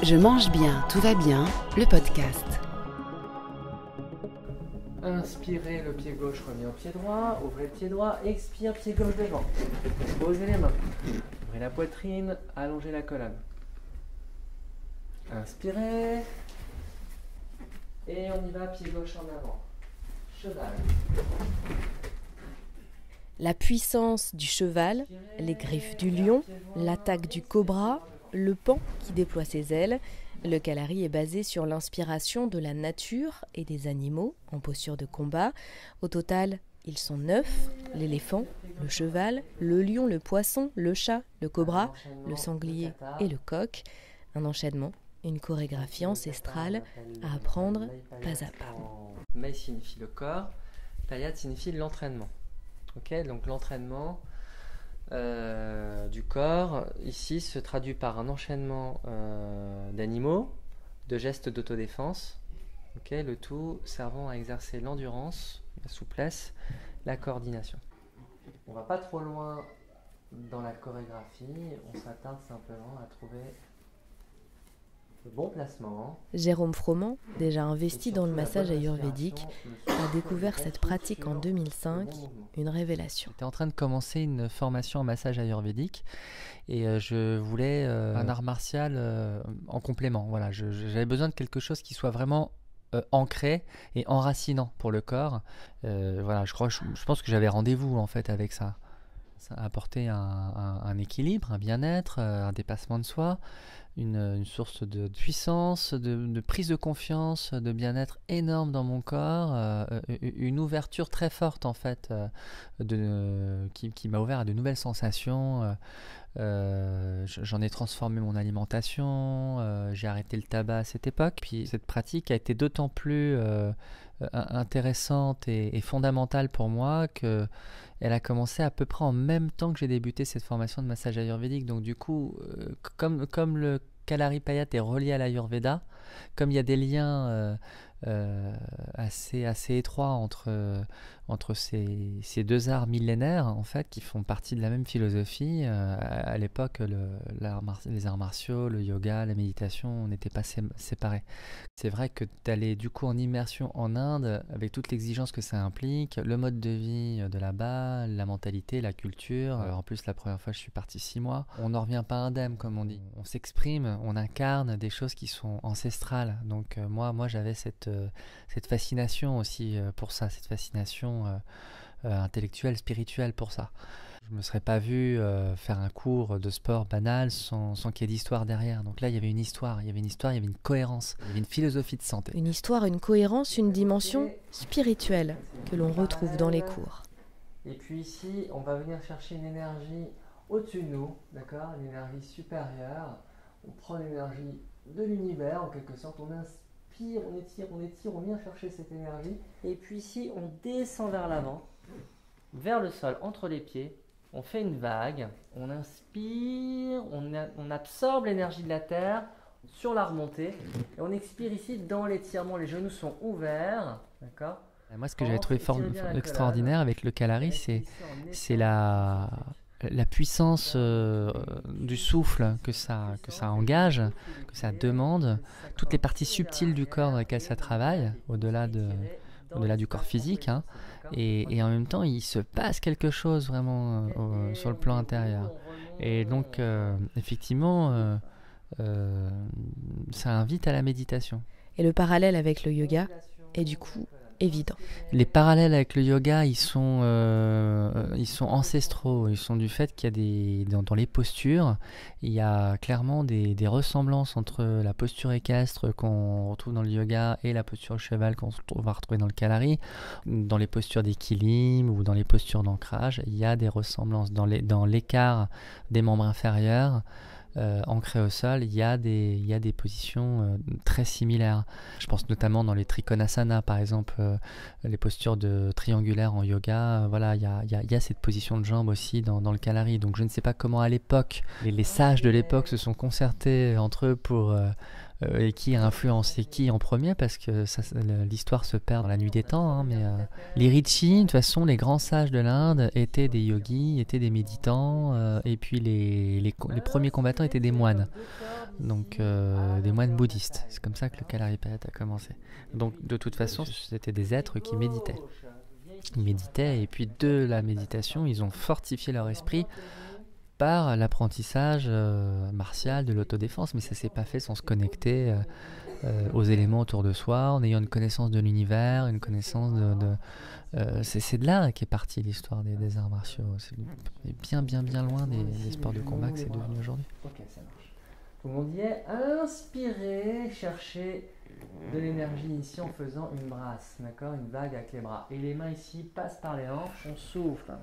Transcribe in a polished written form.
Je mange bien, tout va bien, le podcast. Inspirez, le pied gauche remis au pied droit, ouvrez le pied droit, expire, pied gauche devant. Posez les mains, ouvrez la poitrine, allongez la colonne. Inspirez, et on y va, pied gauche en avant. Cheval. La puissance du cheval, les griffes du lion, l'attaque du cobra, le paon qui déploie ses ailes. Le Kalari est basé sur l'inspiration de la nature et des animaux en posture de combat. Au total, ils sont 9, l'éléphant, le cheval, le lion, le poisson, le chat, le cobra, le sanglier et le coq. Un enchaînement, une chorégraphie ancestrale à apprendre pas à pas. Mai signifie le corps, Payat signifie l'entraînement. Ok, donc l'entraînement du corps ici se traduit par un enchaînement d'animaux, de gestes d'autodéfense, okay, le tout servant à exercer l'endurance, la souplesse, la coordination. On va pas trop loin dans la chorégraphie, on s'attarde simplement à trouver le bon placement. Jérôme Froment, déjà investi dans le massage ayurvédique, a découvert cette pratique en 2005, une révélation. J'étais en train de commencer une formation en massage ayurvédique et je voulais un art martial en complément. Voilà, j'avais besoin de quelque chose qui soit vraiment ancré et enracinant pour le corps. Voilà, je pense que j'avais rendez-vous en fait avec ça. Ça a apporté un équilibre, un bien-être, un dépassement de soi, une source de puissance, de prise de confiance, de bien-être énorme dans mon corps, une ouverture très forte en fait, qui m'a ouvert à de nouvelles sensations. J'en ai transformé mon alimentation, j'ai arrêté le tabac à cette époque. Puis cette pratique a été d'autant plus intéressante et fondamentale pour moi que elle a commencé à peu près en même temps que j'ai débuté cette formation de massage ayurvédique. Donc du coup, comme le Kalari Payat est relié à l'Ayurveda, comme il y a des liens assez étroits entre ces deux arts millénaires en fait, qui font partie de la même philosophie. À l'époque, les arts martiaux, le yoga, la méditation n'étaient pas séparés. C'est vrai que d'aller du coup en immersion en Inde, avec toute l'exigence que ça implique, le mode de vie de là-bas, la mentalité, la culture. En plus, la première fois, je suis parti 6 mois. On n'en revient pas indemne, comme on dit. On s'exprime, on incarne des choses qui sont ancestrales. Donc moi j'avais cette fascination aussi pour ça, cette fascination intellectuelle, spirituelle pour ça. Je ne me serais pas vu faire un cours de sport banal sans qu'il y ait d'histoire derrière. Donc là, il y avait une histoire, il y avait une cohérence, il y avait une philosophie de santé. Une histoire, une cohérence, une dimension spirituelle que l'on retrouve dans les cours. Et puis ici, on va venir chercher une énergie au-dessus de nous, d'accord, une énergie supérieure. On prend l'énergie de l'univers, en quelque sorte, on inspire, on étire, on vient chercher cette énergie. Et puis ici, on descend vers l'avant, vers le sol, entre les pieds. On fait une vague, on inspire, on absorbe l'énergie de la terre sur la remontée. Et on expire ici dans l'étirement, les genoux sont ouverts, d'accord. Moi, ce que j'avais trouvé extraordinaire avec le Kalari, c'est la puissance du souffle que ça engage, que ça demande, toutes les parties subtiles du corps dans lesquelles ça travaille, au-delà du corps physique, hein, et en même temps il se passe quelque chose vraiment sur le plan intérieur. Et donc effectivement ça invite à la méditation. Et le parallèle avec le yoga est du coup évident. Les parallèles avec le yoga, ils sont ancestraux. Ils sont du fait qu'il y a dans les postures, il y a clairement des ressemblances entre la posture équestre qu'on retrouve dans le yoga et la posture au cheval qu'on va retrouver dans le Kalari. Dans les postures d'équilibre ou dans les postures d'ancrage, il y a des ressemblances. Dans l'écart des membres inférieurs, ancré au sol, il y a des positions très similaires. Je pense notamment dans les Trikonasana, par exemple, les postures triangulaires en yoga. Voilà, il y a cette position de jambe aussi dans le Kalari. Donc je ne sais pas comment à l'époque, les sages de l'époque se sont concertés entre eux pour et qui a influencé qui en premier, parce que l'histoire se perd dans la nuit des temps, hein, mais les rishis, de toute façon, les grands sages de l'Inde étaient des yogis, étaient des méditants, et puis les premiers combattants étaient des moines, donc des moines bouddhistes. C'est comme ça que le Kalaripayattu a commencé. Donc de toute façon, c'était des êtres qui méditaient. Ils méditaient, et puis de la méditation, ils ont fortifié leur esprit par l'apprentissage martial de l'autodéfense, mais ça s'est pas fait sans se connecter aux éléments autour de soi, en ayant une connaissance de l'univers, une connaissance c'est de là qu'est partie l'histoire des arts martiaux. C'est bien loin des sports de combat que c'est devenu aujourd'hui. Ok, ça marche. Tout le monde y est. Inspirez, cherchez de l'énergie ici en faisant une brasse, d'accord, une vague avec les bras. Et les mains ici passent par les hanches, on souffle.